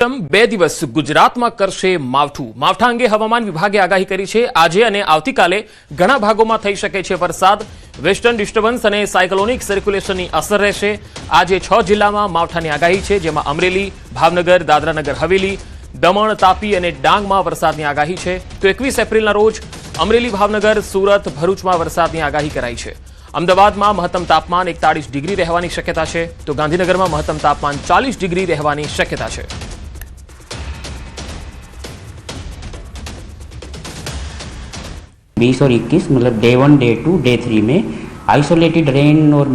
બે દિવસ ગુજરાતમાં કરશે માવઠું. માવઠા અંગે હવામાન વિભાગે આગાહી કરી છે. આજે અને આવતીકાલે ઘણા ભાગોમાં થઈ શકે છે વરસાદ. વેસ્ટર્ન ડિસ્ટર્બન્સ અને સાયક્લોનિક સર્ક્યુલેશનની અસર રહેશે. આજે 6 જિલ્લામાં માવઠાની આગાહી છે, જેમાં અમરેલી, ભાવનગર, દાદરાનગર હવેલી, દમણ, તાપી અને ડાંગમાં વરસાદની આગાહી છે. તો 21 એપ્રિલના રોજ અમરેલી, ભાવનગર, સુરત, ભરૂચમાં વરસાદની આગાહી કરાઈ છે. અમદાવાદમાં મહત્તમ તાપમાન 41 ડિગ્રી રહેવાની શક્યતા છે, તો ગાંધીનગરમાં મહત્તમ તાપમાન 40 ડિગ્રી રહેવાની શક્યતા છે. बीस और 21 मतलब डे 1, डे 2, डे 3 में आइसोलेटेड रेन और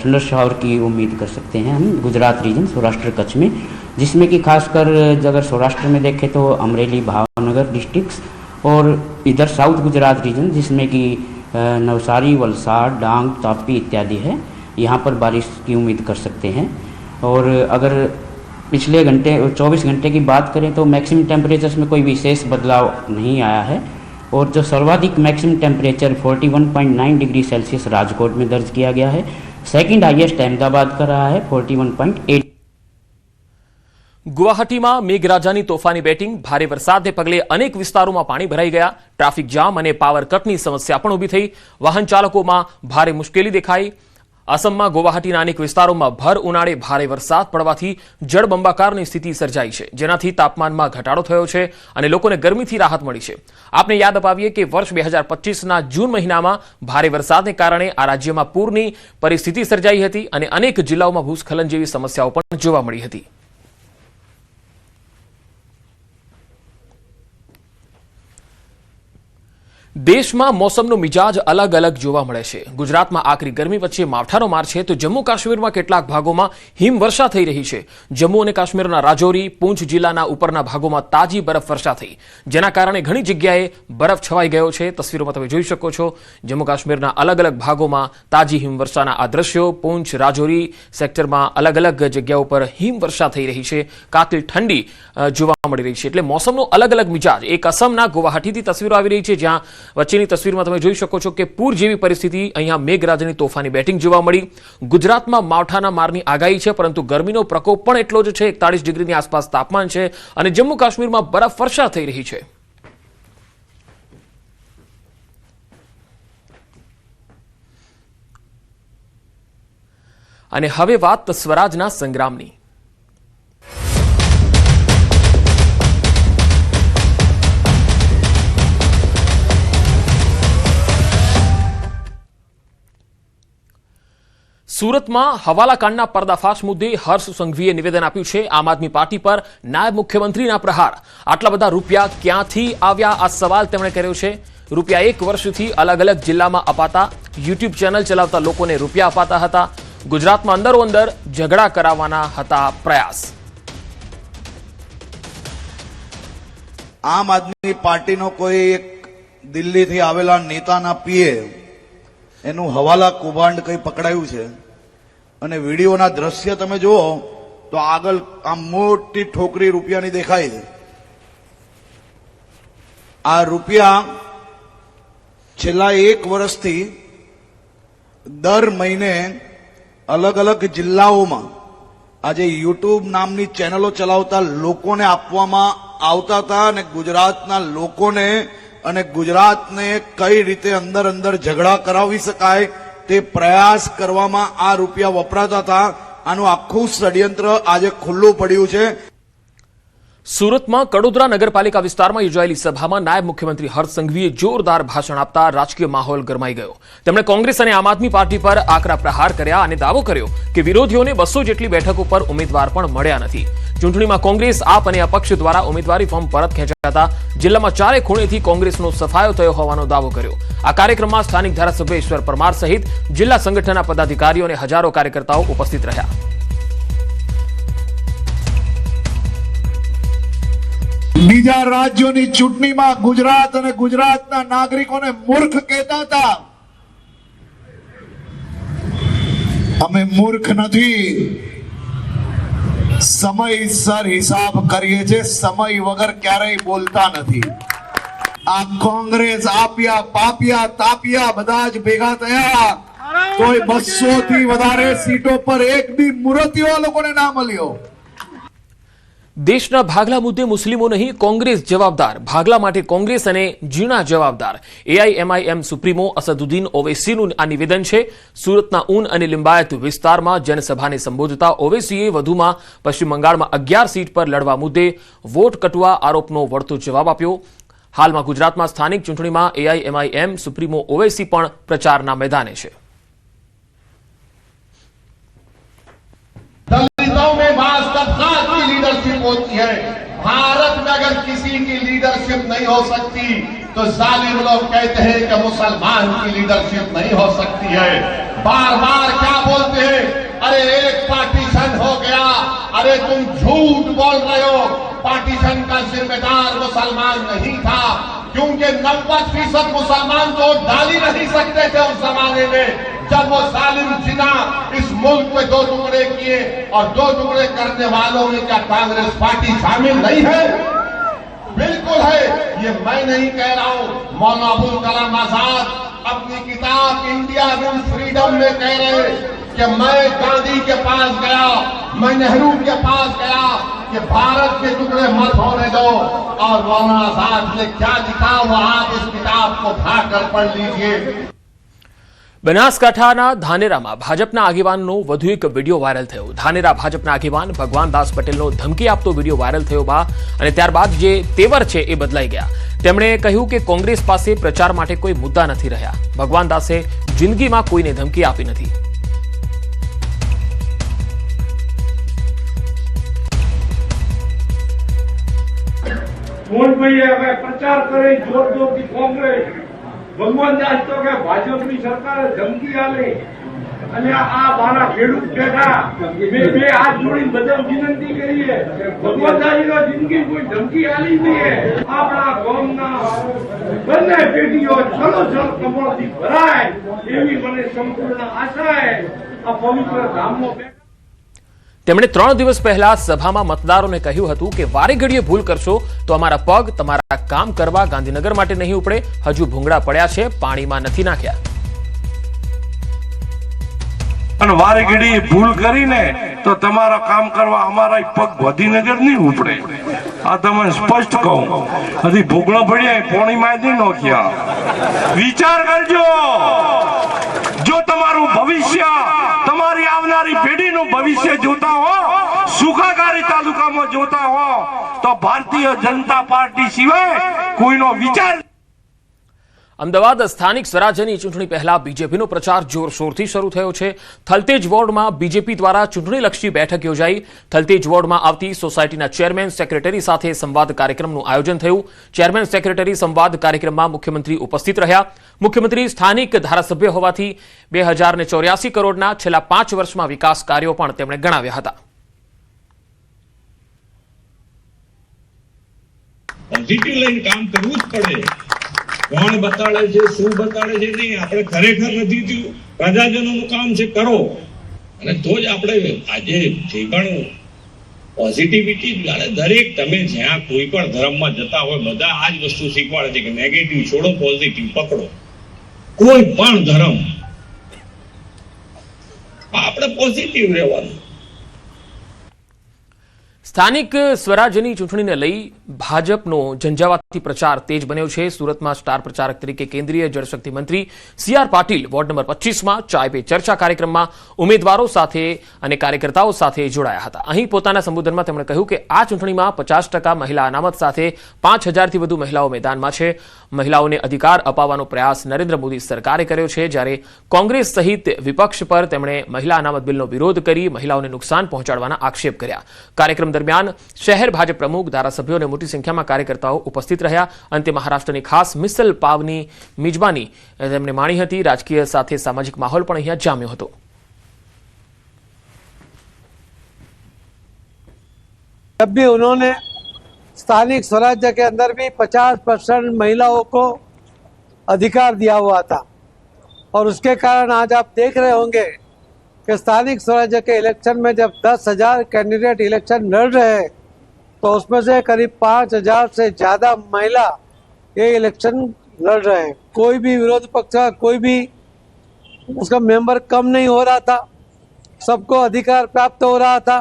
थंडर शावर की उम्मीद कर सकते हैं हम गुजरात रीजन, सौराष्ट्र कच्छ में, जिसमें कि खासकर अगर सौराष्ट्र में देखें तो अमरेली, भावनगर डिस्ट्रिक्ट्स और इधर साउथ गुजरात रीजन जिसमें कि नवसारी, वलसाड, डांग, तापी इत्यादि है, यहाँ पर बारिश की उम्मीद कर सकते हैं. और अगर पिछले 24 घंटे की बात करें तो मैक्सिमम टेम्परेचर्स में कोई विशेष बदलाव नहीं आया है. और जो सर्वाधिक maximum temperature 41.9 degree Celsius Rajkot में दर्ज किया गया है. सेकंड हाईएस्ट अहमदाबाद का रहा है 41.8. ગુવાહાટીમાં મેઘરાજાની તોફાની બેટિંગ. ભારે વરસાદને પગલે અનેક વિસ્તારોમાં પાણી ભરાઈ ગયા. ટ્રાફિક જામ અને પાવર કટની સમસ્યા પણ ઊભી થઈ. વાહન ચાલકોમાં ભારે મુશ્કેલી દેખાઈ. અસમમાં ગુવાહાટીના અનેક વિસ્તારોમાં ભર ઉનાળે ભારે વરસાદ પડવાથી જળબંબાકારની સ્થિતિ સર્જાઈ છે, જેનાથી તાપમાનમાં ઘટાડો થયો છે અને લોકોને ગરમીથી રાહત મળી છે. આપને યાદ અપાવીએ કે વર્ષ 2025ના જૂન મહિનામાં ભારે વરસાદને કારણે આ રાજ્યમાં પૂરની પરિસ્થિતિ સર્જાઈ હતી અને અનેક જિલ્લાઓમાં ભૂસ્ખલન જેવી સમસ્યાઓ પણ જોવા મળી હતી. દેશમાં મોસમનો મિજાજ અલગ અલગ જોવા મળે છે. ગુજરાતમાં આકરી ગરમી વચ્ચે માવઠાનો માર છે, તો જમ્મુ કાશ્મીરમાં કેટલાક ભાગોમાં હિમવર્ષા થઈ રહી છે. જમ્મુ અને કાશ્મીરના રાજૌરી, પૂંછ જિલ્લાના ઉપરના ભાગોમાં તાજી બરફવર્ષા થઈ, જેના કારણે ઘણી જગ્યાએ બરફ છવાઈ ગયો છે. તસવીરોમાં તમે જોઈ શકો છો. જમ્મુ કાશ્મીરના અલગ અલગ ભાગોમાં તાજી હિમવર્ષાના આ દ્રશ્યો. પૂંછ, રાજૌરી સેક્ટરમાં અલગ અલગ જગ્યાઓ પર હિમવર્ષા થઈ રહી છે. કાતિલ ઠંડી જોવા મળી રહી છે. એટલે મોસમનો અલગ અલગ મિજાજ. એક અસમના ગુવાહાટીથી તસવીરો આવી રહી છે, જ્યાં વચ્ચેની તસવીરમાં તમે જોઈ શકો છો કે પૂર જેવી પરિસ્થિતિ. અહીંયા મેઘરાજાની તોફાની બેટિંગ જોવા મળી. ગુજરાતમાં માવઠાના મારની આગાહી છે, પરંતુ ગરમીનો પ્રકોપ પણ એટલો જ છે. 41 ડિગ્રીની આસપાસ તાપમાન છે અને જમ્મુ કાશ્મીરમાં બરફવર્ષા થઈ રહી છે. અને હવે વાત સ્વરાજના સંગ્રામની. સુરતમાં હવાલાકાંડના પર્દાફાશ મુદ્દે હર્ષ સંઘવીએ નિવેદન આપ્યું છે. આમ આદમી પાર્ટી પર નાયબ મુખ્યમંત્રીના પ્રહાર. આટલા બધા રૂપિયા ક્યાંથી આવ્યા, આ સવાલ તેમણે કર્યો છે. રૂપિયા 1 વર્ષથી અલગ અલગ જિલ્લામાં અપાતા. યુટ્યુબ ચેનલ ચલાવતા લોકોને રૂપિયા અપાતા હતા. ગુજરાતમાં અંદરોઅંદર ઝઘડા કરાવવાના હતા પ્રયાસ. આમ આદમી પાર્ટીનો કોઈ એક દિલ્હીથી આવેલા નેતાના પીએ એનું હવાલા કૌભાંડ કઈ પકડાયું છે અને વિડીયોના દ્રશ્ય તમે જુઓ તો આગળ આ મોટી ઠોકરી રૂપિયાની દેખાય છે. આ રૂપિયા છેલ્લા 1 વર્ષથી દર મહિને અલગ અલગ જિલ્લાઓમાં આજે યુટ્યુબ નામની ચેનલો ચલાવતા લોકોને આપવામાં આવતા હતા અને ગુજરાતના લોકોને અને ગુજરાતને કઈ રીતે અંદર અંદર ઝઘડા કરાવી શકાય તે પ્રયાસ કરવામાં આ રૂપિયા વપરાતા હતા. આનું આખું ષડયંત્ર આજે ખુલ્લું પડ્યું છે. સુરતમાં કડોદરા નગરપાલિકા વિસ્તારમાં યોજાયેલી સભામાં નાયબ મુખ્યમંત્રી હર્ષ સંઘવીએ જોરદાર ભાષણ આપતા રાજકીય માહોલ ગરમાઈ ગયો. તેમણે કોંગ્રેસ અને આમ આદમી પાર્ટી પર આકરા પ્રહાર કર્યા અને દાવો કર્યો કે વિરોધીઓને 200 જેટલી બેઠકો પર ઉમેદવાર પણ મળ્યા નથી. ચૂંટણીમાં કોંગ્રેસ, આપ અને અપક્ષ દ્વારા ઉમેદવારી ફોર્મ પરત ખેંચાયા હતા. જિલ્લામાં 4 ખૂણેથી કોંગ્રેસનો સફાયો થયો હોવાનો દાવો કર્યો. આ કાર્યક્રમમાં સ્થાનિક ધારાસભ્ય ઈશ્વર પરમાર સહિત જિલ્લા સંગઠનના પદાધિકારીઓ અને હજારો કાર્યકર્તાઓ ઉપસ્થિત રહ્યા. બીજા રાજ્યોની ચૂંટણીમાં ગુજરાત અને ગુજરાતના નાગરિકોને મૂર્ખ કહેતા હતા. અમે મૂર્ખ નથી, સમયસર હિસાબ કરીએ છીએ, સમય વગર ક્યારેય બોલતા નથી. આ કોંગ્રેસ આપ્યા, પાપ્યા, તાપ્યા બધા જ ભેગા થયા તોય 200 થી વધારે સીટો પર એક બી મૂર્તિઓ લોકોને ના મળ્યો. દેશના ભાગલા મુદ્દે મુસ્લિમો નહીં કોંગ્રેસ જવાબદાર, ભાગલા માટે કોંગ્રેસ અને જીણા જવાબદાર. એઆઈએમઆઈએમ સુપ્રીમો અસદુદ્દીન ઓવૈસીનું આ નિવેદન છે. સુરતના ઊન અને લિંબાયત વિસ્તારમાં જનસભાને સંબોધતા ઓવૈસીએ વધુમાં પશ્ચિમ બંગાળમાં 11 સીટ પર લડવા મુદ્દે વોટ કટવા આરોપનો વળતો જવાબ આપ્યો. હાલમાં ગુજરાતમાં સ્થાનિક ચૂંટણીમાં એઆઈએમઆઈએમ સુપ્રીમો ઓવૈસી પણ પ્રચારના मैदाने છે. दलितों में बास तबकात की लीडरशिप होती है. भारत में अगर किसी की लीडरशिप नहीं हो सकती तो जालिम लोग कहते हैं कि मुसलमान की लीडरशिप नहीं हो सकती है. बार बार क्या बोलते हैं, अरे एक पार्टीशन हो गया. अरे तुम झूठ बोल रहे हो. पार्टीशन का जिम्मेदार मुसलमान नहीं था, क्योंकि 90% मुसलमान तो डाल ही नहीं सकते थे उस जमाने में जब वो जालिम जिना इस मुल्क में 2 टुकड़े किए. और 2 टुकड़े करने वालों में क्या कांग्रेस पार्टी शामिल नहीं है? बिल्कुल है. ये मैं नहीं कह रहा हूं, मौलाना अबुल कलाम आजाद अपनी किताब इंडिया विल फ्रीडम में कह रहे कि मैं गांधी के पास गया, मैं नेहरू के पास गया कि भारत के टुकड़े मत होने दो. और मौलाना आजाद ने क्या लिखा वो आप इस किताब को उठाकर पढ़ लीजिए. બનાસકાંઠાના ધાનેરામાં ભાજપના આગેવાનનો વધુ એક વિડીયો વાયરલ થયો. ધાનેરા ભાજપના આગેવાન ભગવાનદાસ પટેલનો ધમકી આપતો વિડીયો વાયરલ થયો અને ત્યારબાદ જે તેવર છે એ બદલાઈ ગયા. તેમણે કહ્યું કે કોંગ્રેસ પાસે પ્રચાર માટે કોઈ મુદ્દા નથી રહ્યા. ભગવાનદાસે જિંદગીમાં કોઈને ધમકી આપી નથી. પ્રચાર કરે જોર જોરથી કોંગ્રેસ, ભગવાન દાસ તો કે ભાજપની સરકારે ધમકી આલે અને આ મારા ખેડૂત બેઠા મેં 2 હાથ જોડીને બધા વિનંતી કરી છે. ભગવાન દાસનો જિંદગી કોઈ ધમકી આલી નહીં. આપણા ગામના બંને પેઢીઓ છલોછલ કમળથી ભરાય એવી મને સંપૂર્ણ આશા છે. આ પવિત્ર ધામમાં તેમણે 3 દિવસ પહેલા સભામાં મતદારોને કહ્યું હતું કે વારે ઘડીએ ભૂલ કરશો તો અમારા પગ તમારા કામ કરવા ગાંધીનગર માટે નહીં ઉપડે. હજુ ભૂંગળા પડ્યા છે, પાણીમાં નથી નાખ્યા. અને વારે ઘડીએ ભૂલ કરીને તો તમારા કામ કરવા અમારા પગ ગાંધીનગર નહીં ઉપડે. આ તમને સ્પષ્ટ કહું. હજી ભૂગળો પડ્યા પાણીમાં નહીં નાખ્યા. વિચાર કરજો. જો તમારું ભવિષ્ય, તમારી આવનારી પેઢીનું ભવિષ્ય જોતા હો, સુખાકારી તાલુકામાં જોતા હો તો ભારતીય જનતા પાર્ટી સિવાય કોઈનો વિચાર. અમદાવાદ સ્થાનિક સ્વરાજ્યની ચૂંટણી પહેલા બીજેપીનો પ્રચાર જોરશોરથી શરૂ થયો છે. થલતેજ વોર્ડમાં બીજેપી દ્વારા ચૂંટણીલક્ષી બેઠક યોજાઈ. થલતેજ વોર્ડમાં આવતી સોસાયટીના ચેરમેન સેક્રેટરી સાથે સંવાદ કાર્યક્રમનું આયોજન થયું. ચેરમેન સેક્રેટરી સંવાદ કાર્યક્રમમાં મુખ્યમંત્રી ઉપસ્થિત રહ્યા. મુખ્યમંત્રી સ્થાનિક ધારાસભ્ય હોવાથી 2084 કરોડના છેલ્લા 5 વર્ષમાં વિકાસ કાર્યો પણ તેમણે ગણાવ્યા હતા. પોઝિટિવ લઈને કામ કરવું જ પડે. કોણ બતાડે છે, શું બતાડે છે નહીં, આપણે ખરેખર નથી થયું. પ્રજાજનોનું કામ છે, કરો. અને તો જ આપણે આજે જે પણ પોઝિટિવિટી, દરેક તમે જ્યાં કોઈ પણ ધર્મમાં જતા હોય બધા આ જ વસ્તુ શીખવાડે છે કે નેગેટિવ છોડો, પોઝિટિવ પકડો. કોઈ પણ ધર્મ આપણે પોઝિટિવ રહેવાનું. સ્થાનિક સ્વરાજ્યની ચૂંટણીને લઈ ભાજપનો ઝંઝાવાતી પ્રચાર તેજ બન્યો છે. સુરતમાં સ્ટાર પ્રચારક તરીકે કેન્દ્રીય જળશક્તિ મંત્રી સી.આર. પાટીલ વોર્ડ નંબર 25માં ચાય પે ચર્ચા કાર્યક્રમમાં ઉમેદવારો સાથે અને કાર્યકર્તાઓ સાથે જોડાયા હતા. અહીં પોતાના સંબોધનમાં તેમણે કહ્યું કે આ ચૂંટણીમાં 50% મહિલા અનામત સાથે 5000થી વધુ મહિલાઓ મેદાનમાં છે. મહિલાઓને અધિકાર અપાવવાનો પ્રયાસ નરેન્દ્ર મોદી સરકારે કર્યો છે, જ્યારે કોંગ્રેસ સહિત વિપક્ષ પર તેમણે મહિલા અનામત બિલનો વિરોધ કરી મહિલાઓને નુકસાન પહોંચાડવાના આક્ષેપ કર્યા. કાર્યક્રમ દરમિયાન શહેર ભાજપ પ્રમુખ, ધારાસભ્યો અને મોટી સંખ્યામાં કાર્યકર્તાઓ ઉપસ્થિત રહ્યા. અંતે મહારાષ્ટ્રની ખાસ મિસલ પાવની મિજબાની તેમણે માણી હતી. રાજકીય સાથે સામાજિક માહોલ પણ અહીંયા જામ્યો હતો. जब भी उन्होंने स्थानिक स्वराज्य के अंदर भी 50% महिलाओं को अधिकार दिया हुआ था और उसके कारण आज आप देख रहे होंगे कि स्थानिक स्वराज्य के इलेक्शन में जब 10,000 कैंडिडेट इलेक्शन लड़ रहे हैं तो उसमें से करीब 5,000 से ज़्यादा महिला ये इलेक्शन लड़ रहे हैं. कोई भी विरोध पक्ष का कोई भी उसका मेंबर कम नहीं हो रहा था. सबको अधिकार प्राप्त हो रहा था.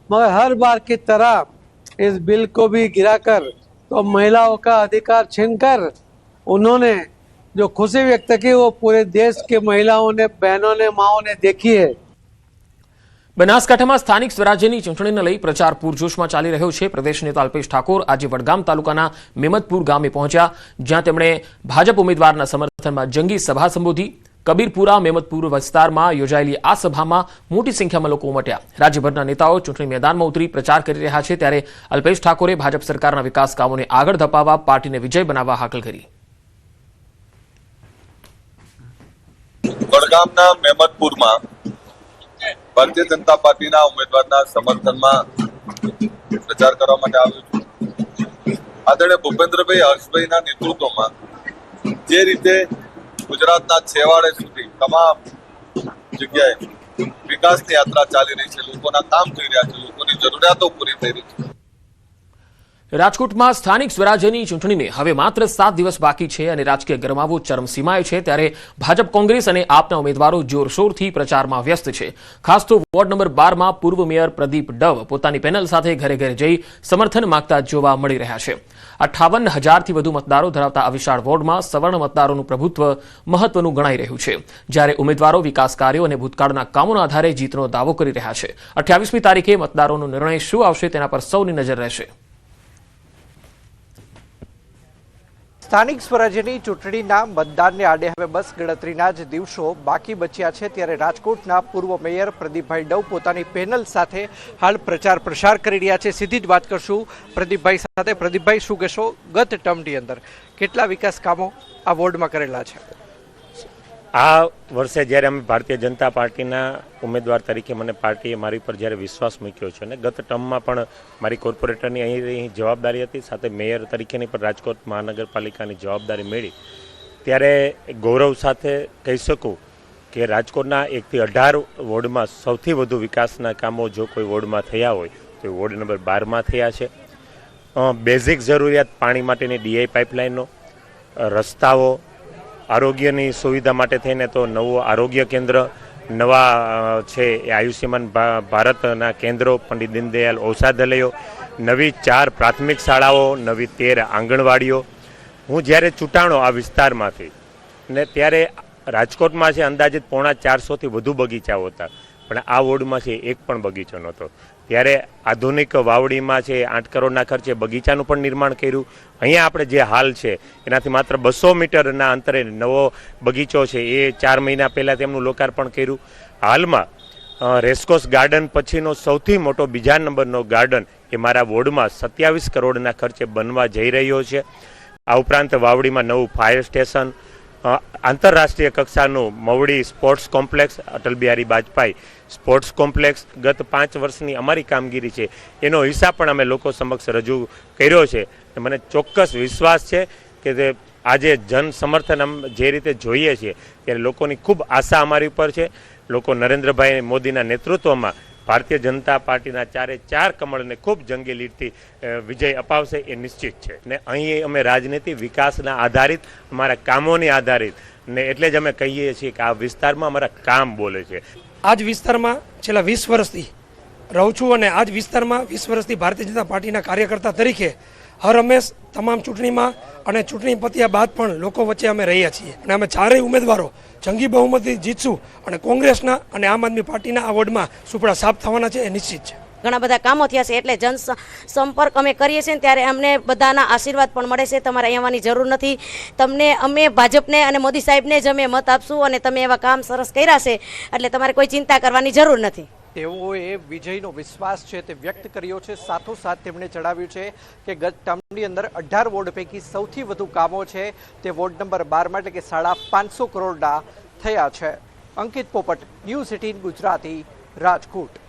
मगर हर बार की तरह इस बिल को भी गिराकर तो महिलाओं का अधिकार छीनकर उन्होंने जो खुशी व्यक्त की वो पूरे देश के महिलाओं ने, बहनों ने, माओं ने देखी है। બનાસકાંઠામાં સ્થાનિક સ્વરાજ્યની ચૂંટણીને લઈ પ્રચાર પૂરજોશમાં ચાલી રહ્યો છે. પ્રદેશ નેતા અલ્પેશ ઠાકોર આજે વડગામ તાલુકાના મેમદપુર ગામે પહોંચ્યા, જ્યાં તેમણે ભાજપ ઉમેદવારના સમર્થનમાં જંગી સભા સંબોધી. કબીરપુરા મેમદપુર વિસ્તારમાં યોજાયેલી આ સભામાં મોટી સંખ્યામાં લોકો ઉમટ્યા. રાજ્યભરના નેતાઓ ચૂંટણી મેદાનમાં ઉતરી પ્રચાર કરી રહ્યા છે, ત્યારે અલ્પેશ ઠાકોરે ભાજપ સરકારના વિકાસ કામોને આગળ ધપાવવા પાર્ટીને વિજય બનાવવા હાકલ કરી. વડગામના મેમદપુરમાં ભારતીય જનતા પાર્ટીના ઉમેદવારના સમર્થનમાં પ્રચાર કરવા માટે આવ્યો છું. આદરણીય ભૂપેન્દ્રભાઈ હર્ષભાઈના નેતૃત્વમાં જે રીતે ગુજરાતના છેવાડે સુધી તમામ જગ્યાએ વિકાસની યાત્રા ચાલી રહી છે, લોકોના કામ થઈ રહ્યા છે, લોકોની જરૂરિયાતો પૂરી થઈ રહી છે. રાજકોટમાં સ્થાનિક સ્વરાજ્યની ચૂંટણીને હવે માત્ર 7 દિવસ બાકી છે અને રાજકીય ગરમાવો ચરમસીમાએ છે, ત્યારે ભાજપ, કોંગ્રેસ અને આપના ઉમેદવારો જોરશોરથી પ્રચારમાં વ્યસ્ત છે. ખાસ તો વોર્ડ નંબર 12માં પૂર્વ મેયર પ્રદીપ ડવ પોતાની પેનલ સાથે ઘરે ઘરે જઈ સમર્થન માંગતા જોવા મળી રહ્યા છે. 58,000થી વધુ મતદારો ધરાવતા આ વિશાળ વોર્ડમાં સવર્ણ મતદારોનું પ્રભુત્વ મહત્વનું ગણાઈ રહ્યું છે, જ્યારે ઉમેદવારો વિકાસ કાર્યો અને ભૂતકાળના કામોના આધારે જીતનો દાવો કરી રહ્યા છે. 28મી તારીખે મતદારોનો નિર્ણય શું આવશે તેના પર સૌની નજર રહેશે. સ્થાનિક સ્વરાજ્યની ચૂંટણીના મતદાનને આડે હવે બસ ગણતરીના જ દિવસો બાકી બચ્યા છે, ત્યારે રાજકોટના પૂર્વ મેયર પ્રદીપભાઈ ડવ પોતાની પેનલ સાથે હાલ પ્રચાર પ્રસાર કરી રહ્યા છે. સીધી જ વાત કરશું પ્રદીપભાઈ સાથે. પ્રદીપભાઈ, શું કહેશો, ગત ટર્મની અંદર કેટલા વિકાસ કામો આ વોર્ડમાં કરેલા છે? આ વર્ષે જ્યારે અમે ભારતીય જનતા પાર્ટીના ઉમેદવાર તરીકે મને પાર્ટીએ મારી પર જ્યારે વિશ્વાસ મૂક્યો છે અને ગત ટર્મમાં પણ મારી કોર્પોરેટરની અહીં જવાબદારી હતી, સાથે મેયર તરીકેની પણ રાજકોટ મહાનગરપાલિકાની જવાબદારી મળી, ત્યારે ગૌરવ સાથે કહી શકું કે રાજકોટના 1 થી 18 વોર્ડમાં સૌથી વધુ વિકાસના કામો જો કોઈ વોર્ડમાં થયા હોય તો વોર્ડ નંબર 12માં થયા છે. બેઝિક જરૂરિયાત પાણી માટેની DI પાઇપલાઇનનો, રસ્તાઓ, આરોગ્યની સુવિધા માટે થઈને તો નવું આરોગ્ય કેન્દ્ર, નવા છે એ આયુષ્યમાન ભારતના કેન્દ્રો, પંડિત દીનદયાલ ઔષધાલયો, નવી 4 પ્રાથમિક શાળાઓ, નવી 13 આંગણવાડીઓ. હું જ્યારે ચૂંટાણો આ વિસ્તારમાંથી ને ત્યારે રાજકોટમાં છે અંદાજિત 450થી વધુ બગીચાઓ હતા, પણ આ વોર્ડમાં છે એક પણ બગીચો નહોતો. ત્યારે આધુનિક વાવડીમાં છે 8 કરોડના ખર્ચે બગીચાનું પણ નિર્માણ કર્યું. અહીંયા આપણે જે હાલ છે એનાથી માત્ર 200 મીટરના અંતરે નવો બગીચો છે એ 4 મહિના પહેલાં તેમનું લોકાર્પણ કર્યું. હાલમાં રેસકોર્સ ગાર્ડન પછીનો સૌથી મોટો બીજા નંબરનો ગાર્ડન એ મારા વોર્ડમાં 27 કરોડના ખર્ચે બનવા જઈ રહ્યો છે. આ ઉપરાંત વાવડીમાં નવું ફાયર સ્ટેશન, આંતરરાષ્ટ્રીય કક્ષાનું Mavdi sports complex, Atal Bihari Vajpayee sports complex, ગત 5 વર્ષની અમારી કામગીરી છે એનો હિસાબ પણ અમે લોકો સમક્ષ રજૂ કર્યો છે. મને ચોક્કસ વિશ્વાસ છે કે તે આજે જન સમર્થન જે રીતે જોઈએ છીએ ત્યારે લોકોની ખૂબ આશા અમારી ઉપર છે. લોકો નરેન્દ્રભાઈ મોદીના નેતૃત્વમાં ભારતીય જનતા પાર્ટીના 4 કમળને ખૂબ જંગી લીડથી વિજય અપાવશે એ નિશ્ચિત છે. ને અહીં અમે રાજનીતિ વિકાસના આધારિત, અમારા કામોની આધારિત ને એટલે જ અમે કહીએ છીએ કે આ વિસ્તારમાં અમારા કામ બોલે છે. આ જ વિસ્તારમાં છેલ્લા 20 વર્ષથી રહું છું અને આ જ વિસ્તારમાં 20 વર્ષથી ભારતીય જનતા પાર્ટીના કાર્યકર્તા તરીકે હર હંમેશ તમામ ચૂંટણીમાં અને ચૂંટણી પત્યા બાદ પણ લોકો વચ્ચે અમે રહ્યા છીએ અને અમે 4 ઉમેદવારો જંગી બહુમતી જીતશું અને કોંગ્રેસના અને આમ આદમી પાર્ટીના આ વોર્ડમાં સુપડા સાફ થવાના છે એ નિશ્ચિત છે. ઘણા બધા કામો થયા છે એટલે જન સંપર્ક અમે કરીએ છીએ ત્યારે અમને બધાના આશીર્વાદ પણ મળે છે. તમારે અહીં આવવાની જરૂર નથી. તમને અમે ભાજપને અને મોદી સાહેબને જ અમે મત આપશું અને તમે એવા કામ સરસ કર્યા છે એટલે તમારે કોઈ ચિંતા કરવાની જરૂર નથી. તેઓએ વિજયનો વિશ્વાસ છે તે વ્યક્ત કર્યો છે. સાથોસાથ તેમણે જણાવ્યું છે કે ગત ટર્મની અંદર 18 વોર્ડ પૈકી સૌથી વધુ કામો છે તે વોર્ડ નંબર 12માં એટલે કે 550 કરોડના થયા છે. અંકિત પોપટ, ન્યૂઝ 18 ગુજરાતી, રાજકોટ.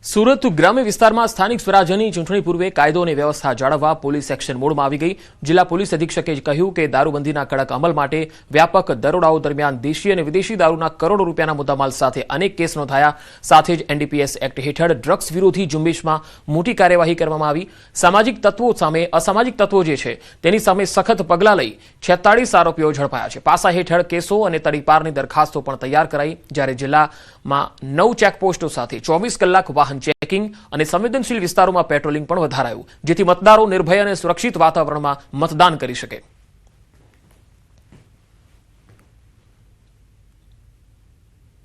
સુરત ગ્રામ્ય વિસ્તારમાં સ્થાનિક સ્વરાજ્યની ચૂંટણી પૂર્વે કાયદો અને વ્યવસ્થા જાળવવા પોલીસ એક્શન મોડમાં આવી ગઈ. જિલ્લા પોલીસ અધિક્ષકે કહ્યું કે દારૂબંધીના કડક અમલ માટે વ્યાપક દરોડાઓ દરમિયાન દેશી અને વિદેશી દારૂના કરોડો રૂપિયાના મુદ્દામાલ સાથે અનેક કેસ નોંધાયા. સાથે જ NDPS એક્ટ હેઠળ ડ્રગ્સ વિરોધી ઝુંબેશમાં મોટી કાર્યવાહી કરવામાં આવી. સામાજિક તત્વો સામે અસામાજિક તત્વો જે છે તેની સામે સખત પગલાં લઈ 46 આરોપીઓ ઝડપાયા છે. પાસા હેઠળ કેસો અને તડીપારની દરખાસ્તો પણ તૈયાર કરાઈ, જ્યારે જિલ્લામાં 9 ચેકપોસ્ટો સાથે 24 કલાક વાહન ચેકિંગ ચેકિંગ અને સંવેદનશીલ વિસ્તારોમાં પેટ્રોલિંગ પણ વધારાયું, જેથી મતદારો નિર્ભય અને સુરક્ષિત વાતાવરણમાં મતદાન કરી શકે.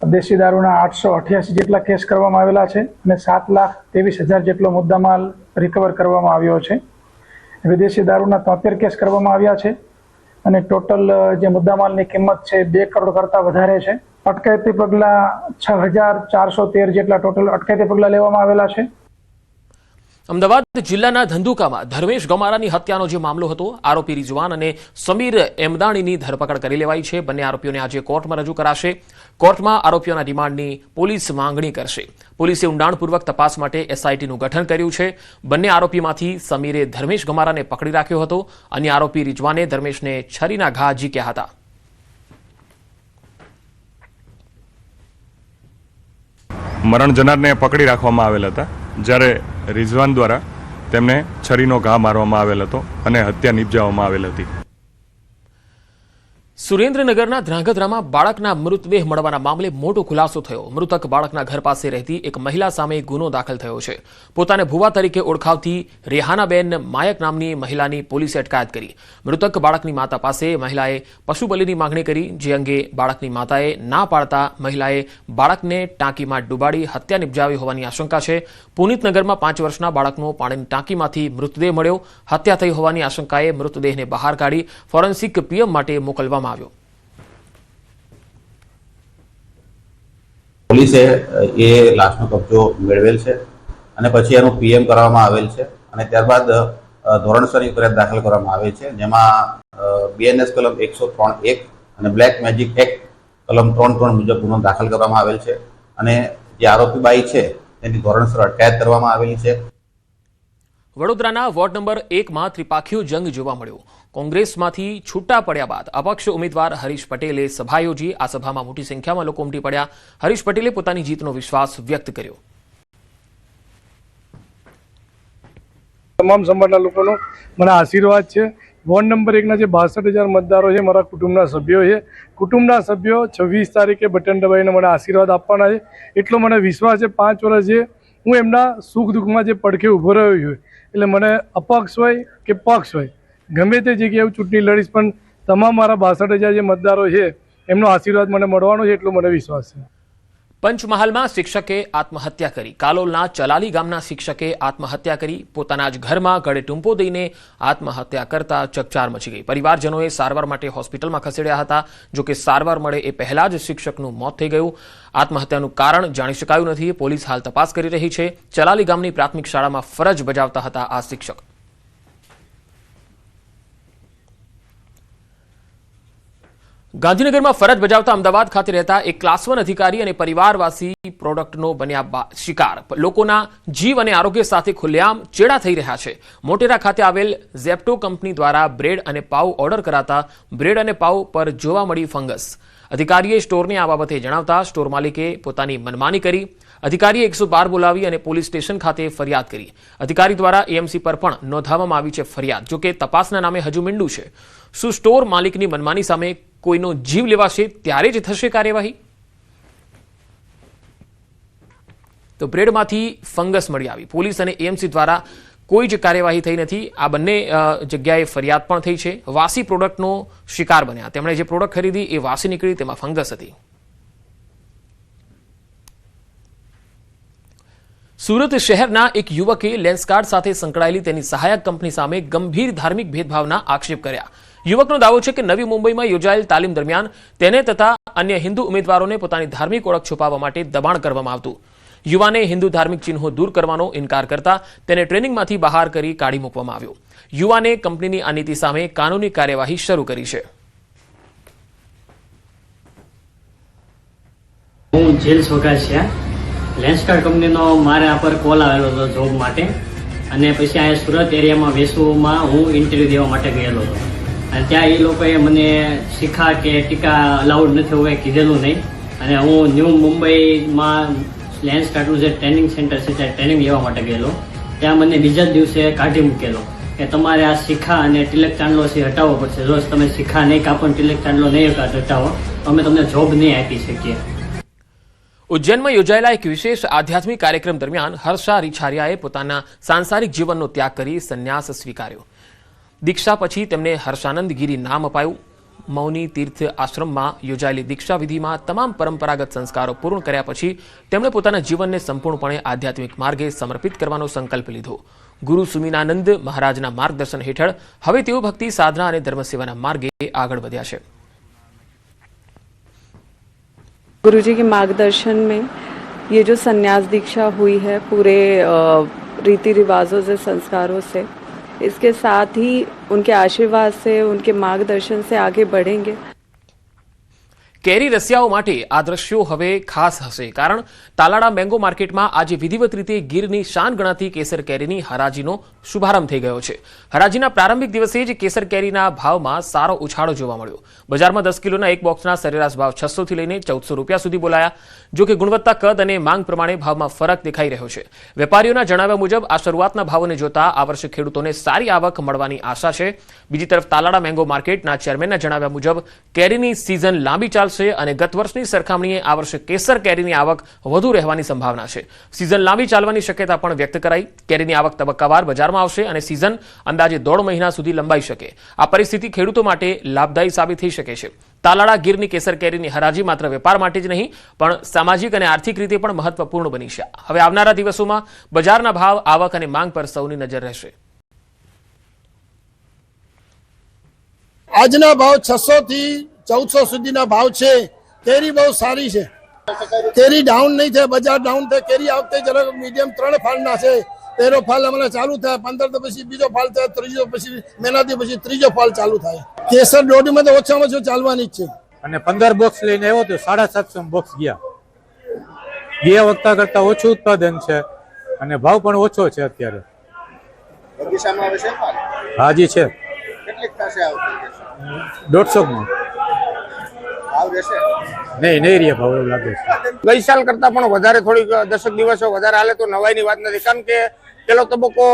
દેશી દારૂના 888 જેટલા કેસ કરવામાં આવેલા છે અને 7,23,000 જેટલો મુદ્દામાલ રિકવર કરવામાં આવ્યો છે. વિદેશી દારૂના 73 કેસ કરવામાં આવ્યા છે અને ટોટલ જે મુદ્દામાલની કિંમત છે 2 કરોડ કરતાં વધારે છે. અટકાયતી પગલાં 6,413 જેટલા ટોટલ અટકાયતી પગલાં લેવામાં આવેલા છે. અમદાવાદ જિલ્લાના ધંધુકામાં ધર્મેશ ગમારાની હત્યાનો જે મામલો હતો, આરોપી રિઝવાન અને સમીર એમદાણીની ધરપકડ કરી લેવાઈ છે. બંને આરોપીઓને આજે કોર્ટમાં રજૂ કરાશે. કોર્ટમાં આરોપીઓના રિમાન્ડની પોલીસ માંગણી કરશે. પોલીસે ઊંડાણપૂર્વક તપાસ માટે એસઆઈટીનું ગઠન કર્યું છે. બંને આરોપીમાંથી સમીરે ધર્મેશ ગમારાને પકડી રાખ્યો હતો. અન્ય આરોપી રિઝવાને ધર્મેશને છરીના ઘા ઝીક્યા હતા. મરણ જનારને પકડી રાખવામાં આવેલ હતા, જ્યારે રિઝવાન દ્વારા તેમને છરીનો ઘા મારવામાં આવેલ હતો અને હત્યા નિપજાવવામાં આવેલ હતી. સુરેન્દ્રનગરના ધ્રાંગધ્રામાં બાળકના મૃતદેહ મળવાના મામલે મોટો ખુલાસો થયો. મૃતક બાળકના ઘર પાસે રહેતી એક મહિલા સામે ગુનો દાખલ થયો છે. પોતાને ભુવા તરીકે ઓળખાવતી રેહાનાબેન માયક નામની મહિલાની પોલીસે અટકાયત કરી. મૃતક બાળકની માતા પાસે મહિલાએ પશુબલિની માંગણી કરી, જે અંગે બાળકની માતાએ ના પાડતા મહિલાએ બાળકને ટાંકીમાં ડૂબાડી હત્યા નિપજાવી હોવાની આશંકા છે. પુનિતનગરમાં 5 વર્ષના બાળકનો પાણીની ટાંકીમાંથી મૃતદેહ મળ્યો. હત્યા થઈ હોવાની આશંકાએ મૃતદેહને બહાર કાઢી ફોરેન્સિક પીએમ માટે મોકલવામાં આવ્યો. પોલીસે એ લાશનો કબજો મેળવેલ છે અને પછી એનું પીએમ કરવામાં આવેલ છે અને ત્યારબાદ ધોરણસરની ફરિયાદ દાખલ કરવામાં આવે છે, જેમાં બીએનએસ કલમ 103(1) અને બ્લેક મેજિક એક્ટ કલમ 3(3) મુજબ ગુનો દાખલ કરવામાં આવેલ છે અને જે આરોપી બાઈ છે તેની ધોરણસર અટકાયત કરવામાં આવેલી છે. વડોદરાના વોર્ડ નંબર 1માં ત્રિપાખીયો જંગ જોવા મળ્યો. કોંગ્રેસમાંથી છૂટા પડ્યા બાદ અપક્ષ ઉમેદવાર હરીશ પટેલે સભા યોજી. આ સભામાં મોટી સંખ્યામાં લોકો ઉમટી પડ્યા. હરીશ પટેલે પોતાની જીતનો વિશ્વાસ વ્યક્ત કર્યો. તમામ સમાજના લોકોનો મને આશીર્વાદ છે. વોર્ડ નંબર 1ના જે 62,000 મતદારો છે, મારા કુટુંબના સભ્યો છે. કુટુંબના સભ્યો 26 તારીખે બટન દબાવીને મને આશીર્વાદ આપવાના છે. એટલો મને વિશ્વાસ છે. 5 વર્ષ છે હું એમના સુખ દુઃખમાં જે પડખે ઊભો રહ્યો છું, એટલે મને અપક્ષ હોય કે પક્ષ હોય ગમે તે જગ્યાએ હું ચૂંટણી લડીશ, પણ તમામ મારા 62,000 જે મતદારો છે એમનો આશીર્વાદ મને મળવાનો છે, એટલો મને વિશ્વાસ છે. પંચમહાલમાં શિક્ષકે આત્મહત્યા કરી. કાલોલના ચલાલી ગામના શિક્ષકે આત્મહત્યા કરી. પોતાના જ ઘરમાં ગળે ટૂંપો દઈને આત્મહત્યા કરતા ચકચાર મચી ગઈ. પરિવારજનોએ સારવાર માટે હોસ્પિટલમાં ખસેડ્યા હતા. જોકે સારવાર મળે એ પહેલા જ શિક્ષકનું મોત થઈ ગયું. આત્મહત્યાનું કારણ જાણી શકાયું નથી. પોલીસ હાલ તપાસ કરી રહી છે. ચલાલી ગામની પ્રાથમિક શાળામાં ફરજ બજાવતા હતા આ શિક્ષક. ગાંધીનગરમાં ફરજ બજાવતા અમદાવાદ ખાતે રહેતા એક ક્લાસ 1 અધિકારી અને પરિવારવાસી પ્રોડક્ટનો બન્યા શિકાર. લોકોના જીવ અને આરોગ્ય સાથે ખુલ્લેઆમ ચેડા થઈ રહ્યા છે. મોટેરા ખાતે આવેલ ઝેપ્ટો કંપની દ્વારા બ્રેડ અને પાઉ ઓર્ડર કરાતા બ્રેડ અને પાઉ પર જોવા મળી ફંગસ. અધિકારીએ સ્ટોરને આ બાબતે જણાવતા સ્ટોર માલિકે પોતાની મનમાની કરી. અધિકારીએ 112 બોલાવી અને પોલીસ સ્ટેશન ખાતે ફરિયાદ કરી. અધિકારી દ્વારા એએમસી પર પણ નોંધાવવામાં આવી છે ફરિયાદ. જોકે તપાસના નામે હજુ મીંડું છે. શું સ્ટોર માલિકની મનમાની સામે કોઈનો જીવ લેવાશે ત્યારે જ થશે કાર્યવાહી? તો બ્રેડમાંથી ફંગસ મળી આવી. પોલીસ અને એએમસી દ્વારા કોઈ જ કાર્યવાહી થઈ નથી. આ બંને જગ્યાએ ફરિયાદ પણ થઈ છે. વાસી પ્રોડક્ટનો શિકાર બન્યા. તેમણે જે પ્રોડક્ટ ખરીદી એ વાસી નીકળી, તેમાં ફંગસ હતી. સુરત શહેરના એક યુવકે લેન્સકાર્ડ સાથે સંકળાયેલી તેની સહાયક કંપની સામે ગંભીર ધાર્મિક ભેદભાવના આક્ષેપ કર્યા. યુવકનો દાવો છે કે નવી મુંબઈમાં યોજાયેલ તાલીમ દરમિયાન તેને તથા અન્ય હિન્દુ ઉમેદવારોને પોતાની ધાર્મિક ઓળખ છુપાવવા માટે દબાણ કરવામાં આવતું. યુવાને હિન્દુ ધાર્મિક ચિહ્નો દૂર કરવાનો ઇનકાર કરતા તેને ટ્રેનિંગમાંથી બહાર કરી કાઢી મૂકવામાં આવ્યો. યુવાને કંપનીની આ નીતિ સામે કાનૂની કાર્યવાહી શરૂ કરી છે. હું જેલ સોગાસિયા, લેન્સકાર્ડ કંપનીનો મારા પર કોલ આવેલો હતો જોબ માટે, અને પછી અહીંયા સુરત એરિયામાં વેસુમાં હું ઇન્ટરવ્યૂ દેવા માટે ગયેલો હતો. અને ત્યાં એ લોકોએ મને શિખા કે ટીકા અલાઉડ નથી હોય કીધેલું નહીં. અને હું ન્યૂ મુંબઈમાં લેન્સકાર્ડનું જે ટ્રેનિંગ સેન્ટર છે ત્યાં ટ્રેનિંગ લેવા માટે ગયેલો. ત્યાં મને બીજા જ દિવસે કાઢી મૂકેલો કે તમારે આ શિખા અને તિલક ચાંદલો છે હટાવવો પડશે. જો તમે શિખા નહીં કાપો, તિલક ચાંદલો નહીં હટાવો, અમે તમને જોબ નહીં આપી શકીએ. ઉજ્જૈનમાં યોજાયેલા એક વિશેષ આધ્યાત્મિક કાર્યક્રમ દરમિયાન હર્ષા રીછારિયાએ પોતાના સાંસારિક જીવનનો ત્યાગ કરી સંન્યાસ સ્વીકાર્યો. દીક્ષા પછી તેમને હર્ષાનંદ ગિરી નામ અપાયું. મૌની તીર્થ આશ્રમમાં યોજાયેલી દીક્ષા વિધિમાં તમામ પરંપરાગત સંસ્કારો પૂર્ણ કર્યા પછી તેમણે પોતાના જીવનને સંપૂર્ણપણે આધ્યાત્મિક માર્ગે સમર્પિત કરવાનો સંકલ્પ લીધો. ગુરુ સુમીનાનંદ મહારાજના માર્ગદર્શન હેઠળ હવે તેઓ ભક્તિ, સાધના અને ધર્મસેવાના માર્ગે આગળ વધ્યા છે. गुरुजी के मार्गदर्शन में ये जो संन्यास दीक्षा हुई है पूरे रीति रिवाजों से, संस्कारों से, इसके साथ ही उनके आशीर्वाद से, उनके मार्गदर्शन से आगे बढ़ेंगे. કેરી રસિયાઓ માટે આ દ્રશ્યો હવે ખાસ હશે, કારણ તાલાડા મેંગો માર્કેટમાં આજે વિધિવત રીતે ગીરની શાન ગણાતી કેસર કેરીની હરાજીનો શુભારંભ થઈ ગયો છે. હરાજીના પ્રારંભિક દિવસે જ કેસર કેરીના ભાવમાં સારો ઉછાળો જોવા મળ્યો. બજારમાં 10 કિલોના એક બોક્સના સરેરાશ ભાવ 600 થી લઈને 1400 રૂપિયા સુધી બોલાયા. જો કે ગુણવત્તા, કદ અને માંગ પ્રમાણે ભાવમાં ફરક દેખાઈ રહ્યો છે. વેપારીઓના જણાવ્યા મુજબ આ શરૂઆતના ભાવોને જોતા આ વર્ષે ખેડૂતોને સારી આવક મળવાની આશા છે. બીજી તરફ તાલાડા મેંગો માર્કેટના ચેરમેનના જણાવ્યા મુજબ કેરીની સિઝન લાંબી ચાલશે અને ગત વર્ષની સરખામણીએ આ વર્ષે કેસર કેરીની આવક વધુ રહેવાની સંભાવના છે. સિઝન લાંબી ચાલવાની શક્યતા પણ વ્યક્ત કરાઈ. કેરીની આવક તબક્કાવાર બજારમાં આવશે અને સિઝન અંદાજે 1.5 મહિના સુધી લંબાઈ શકે. આ પરિસ્થિતિ ખેડૂતો માટે લાભદાયી સાબિત થઈ શકે છે. તાલાડા ગીરની કેસર કેરીની હરાજી માત્ર વેપાર માટે જ નહીં પણ સામાજિક અને આર્થિક રીતે પણ મહત્વપૂર્ણ બની છે. હવે આવનારા દિવસોમાં બજારના ભાવ, આવક અને માંગ પર સૌની નજર રહેશે. આજના ભાવ 600 થી 1400 સુધીના ભાવ છે. કેરી બહુ સારી છે. કેરી ડાઉન નહીં થાય, બજાર ડાઉન થાય. કેરી આ વખતે જરાક મીડિયમ 3 ફાલના છે. પહેલો ફાલ હમણાં ચાલુ થાય, 15 તો પછી બીજો ફાલ થાય, ત્રીજો પછી મહિનાથી પછી ત્રીજો ફાલ ચાલુ થાય. કેસર દોઢમાં તો ઓછામાં ઓછું ચાલવાની જ છે. અને 15 બોક્સ લઈને આવ્યો તો 750 બોક્સ ગયા. ગયા વખત કરતા ઓછું ઉત્પાદન છે અને ભાવ પણ ઓછો છે અત્યારે. બગીચામાં આવે છે ફાલ? હાજી છે. કેટલીક થશે આ વખતે? 150 માં. ભાવ રહેશે? નહીં રે ભાવ એવું લાગે છે. ગઈ સાલ કરતા પણ વધારે થોડીક 10 દિવસો વધારે હાલે તો નવાઈની વાત નથી, કારણ કે પેલો તબક્કો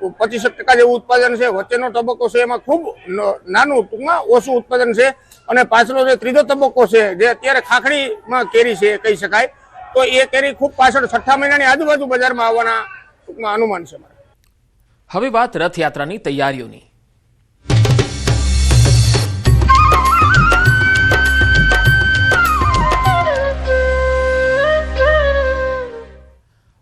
25% જેવું ઉત્પાદન છે. વચ્ચેનો તબક્કો છે એમાં ખૂબ નાનું, ટૂંકમાં ઓછું ઉત્પાદન છે. અને પાછળનો જે ત્રીજો તબક્કો છે જે અત્યારે ખાખડીમાં કેરી છે કહી શકાય, તો એ કેરી ખૂબ પાછળ 6ઠા મહિનાની આજુબાજુ બજારમાં આવવાના ટૂંકમાં અનુમાન છે. હવે વાત રથયાત્રાની તૈયારીઓની.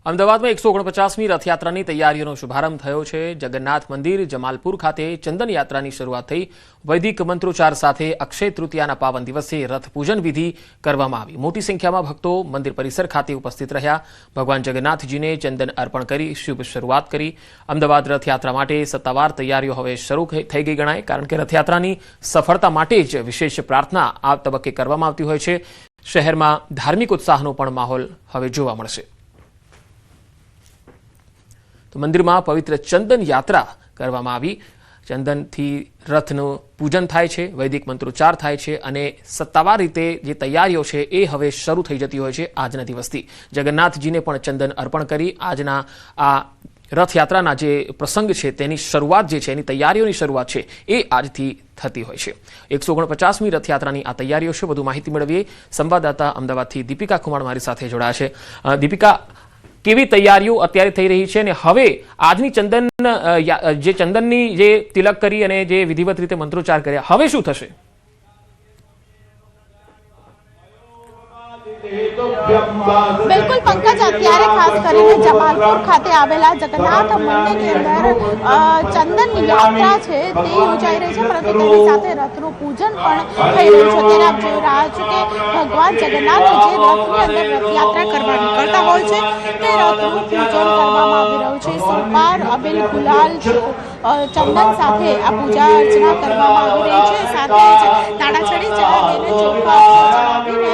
અમદાવાદમાં 149મી રથયાત્રાની તૈયારીઓનો શુભારંભ થયો છે. જગન્નાથ મંદિર જમાલપુર ખાતે ચંદન યાત્રાની શરૂઆત થઈ. વૈદિક મંત્રોચ્ચાર સાથે અક્ષય તૃતીયાના પાવન દિવસે રથ પૂજન વિધિ કરવામાં આવી. મોટી સંખ્યામાં ભક્તો મંદિર પરિસર ખાતે ઉપસ્થિત રહ્યા. ભગવાન જગન્નાથજીને ચંદન અર્પણ કરી શુભ શરૂઆત કરી. અમદાવાદ રથયાત્રા માટે સત્તાવાર તૈયારીઓ હવે શરૂ થઈ ગઈ ગણાય, કારણ કે રથયાત્રાની સફળતા માટે જ વિશેષ પ્રાર્થના આ તબક્કે કરવામાં આવતી હોય છે. શહેરમાં ધાર્મિક ઉત્સાહનો પણ માહોલ હવે જોવા મળશે. તો મંદિરમાં પવિત્ર ચંદન યાત્રા કરવામાં આવી. ચંદનથી રથનું પૂજન થાય છે, વૈદિક મંત્રોચ્ચાર થાય છે અને સત્તાવાર રીતે જે તૈયારીઓ છે એ હવે શરૂ થઈ જતી હોય છે આજના દિવસથી. જગન્નાથજીને પણ ચંદન અર્પણ કરી આજના આ રથયાત્રાના જે પ્રસંગ છે તેની શરૂઆત જે છે, એની તૈયારીઓની શરૂઆત છે એ આજથી થતી હોય છે. 149મી રથયાત્રાની આ તૈયારીઓ છે. વધુ માહિતી મેળવીએ. સંવાદદાતા અમદાવાદથી દીપિકા કુમાર મારી સાથે જોડાયા છે. દીપિકા, કેવી તૈયારીઓ અત્યારે થઈ રહી છે અને હવે આજની ચંદનની જે તિલક કરી અને જે વિધિવત રીતે મંત્રોચ્ચાર કર્યા, હવે શું થશે? બિલકુલ પંકજ, અત્યારે ખાસ કરીને જમાલપુર ખાતે આવેલા જગન્નાથ મંદિરની અંદર ચંદન યાત્રા છે તે યોજાઈ રહી છે, પરંતુ તેની સાથે રથનું પૂજન પણ થઈ રહ્યું છે. ત્યારે આપ જોઈ રહ્યા છો કે ભગવાન જગન્નાથ જે રથની અંદર રથયાત્રા કરવા નીકળતા હોય છે તે રથનું પૂજન કરવામાં આવી રહ્યું છે. સોમવાર, અબીલ, ગુલાલ, ચંદન સાથે આ પૂજા અર્ચના કરવામાં આવી રહી છે. સાથે જ તાળાછડી ચડાવીને ચોખા ચડાવીને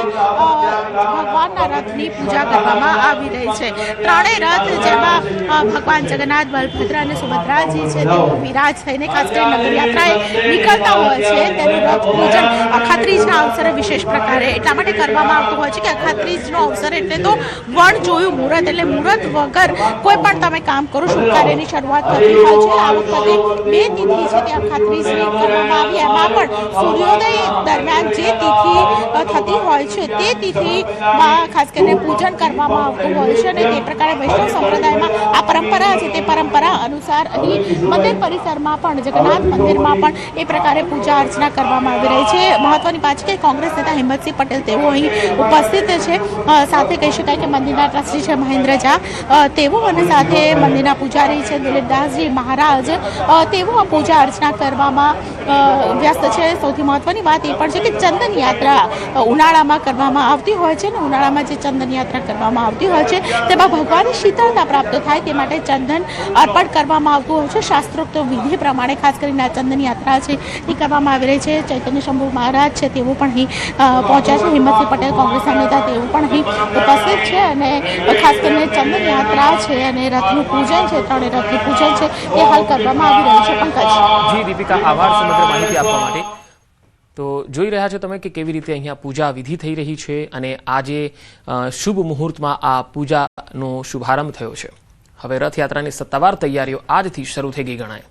ભગવાનના રથની પૂજા કરવામાં આવી રહી છે. ત્રણેય રથ જેમાં ભગવાન જગન્નાથ, બલભદ્ર અને સુભદ્રાજી છે તેઓ વિરાજ થઈને ખાસ કરીને નગરયાત્રાએ નીકળતા હોય છે. તેનું રથ પૂજન અખાત્રીજના અવસરે વિશેષ પ્રકારે એટલા માટે કરવામાં આવતું હોય છે કે અખાત્રીજનો અવસર એટલે તો વણ જોયું મુહૂર્ત, એટલે મુહૂર્ત વગર કોઈ પણ તમે કામ કરો, શુભ કાર્યની શરૂઆત કરવી હોય છે. આ વખતે 2 તિથિ છે તે અખાત્રીજની કરવામાં આવી. એમાં પણ સૂર્યોદય દરમિયાન જે તિથિ થતી હોય છે તે તિથિમાં ખાસ કરીને પૂજન કરવામાં આવતું હોય છે અને તે પ્રકારે વૈષ્ણવ સંપ્રદાયમાં આ પરંપરા છે તે પરંપરા અનુસાર અહીં મંદિર પરિસરમાં પણ જગન્નાથ મંદિરમાં પણ એ પ્રકારે પૂજા અર્ચના કરવામાં આવી રહી છે. મહત્વની વાત છે કે કોંગ્રેસ નેતા હિંમતસિંહ પટેલ તેઓ અહીં ઉપસ્થિત છે. સાથે કહી શકાય કે મંદિરના ટ્રસ્ટી છે મહેન્દ્ર ઝા તેઓ અને સાથે મંદિરના પૂજારી છે દિલીપદાસજી મહારાજ તેઓ આ પૂજા અર્ચના કરવામાં વ્યસ્ત છે. સૌથી મહત્વની વાત એ પણ છે કે ચંદન યાત્રા ઉનાળામાં કરવામાં આવતી હોય છે અને ઉનાળામાં જે ચંદન યાત્રા કરવામાં આવતી હોય છે તેમાં ભગવાનની શીતળતા પ્રાપ્ત થાય તે માટે ચંદન અર્પણ કરવામાં આવતું હોય છે. શાસ્ત્રોક્ત વિધિ પ્રમાણે ખાસ કરીને આ ચંદન યાત્રા છે એ કરવામાં આવી રહી છે. ચૈતન્ય શંભુ મહારાજ છે તેઓ પણ અહીં પહોંચ્યા છે. હિંમતસિંહ પટેલ કોંગ્રેસના નેતા તેઓ પણ અહીં ઉપસ્થિત છે અને ખાસ કરીને ચંદન યાત્રા છે અને રથનું પૂજન છે, ત્રણે રથનું પૂજન છે એ હાલ કરવામાં આવી રહ્યું છે. પંકજ. જી દીપિકા, આભાર સમગ્ર માહિતી આપવા માટે. તો જોઈ રહ્યા છો તમે કે કેવી રીતે અહીંયા પૂજા વિધિ થઈ રહી છે અને આજે શુભ મુહૂર્તમાં આ પૂજાનો શુભારંભ થયો છે. હવે રથયાત્રાની સત્તાવાર તૈયારીઓ આજથી શરૂ થઈ ગઈ ગણાય.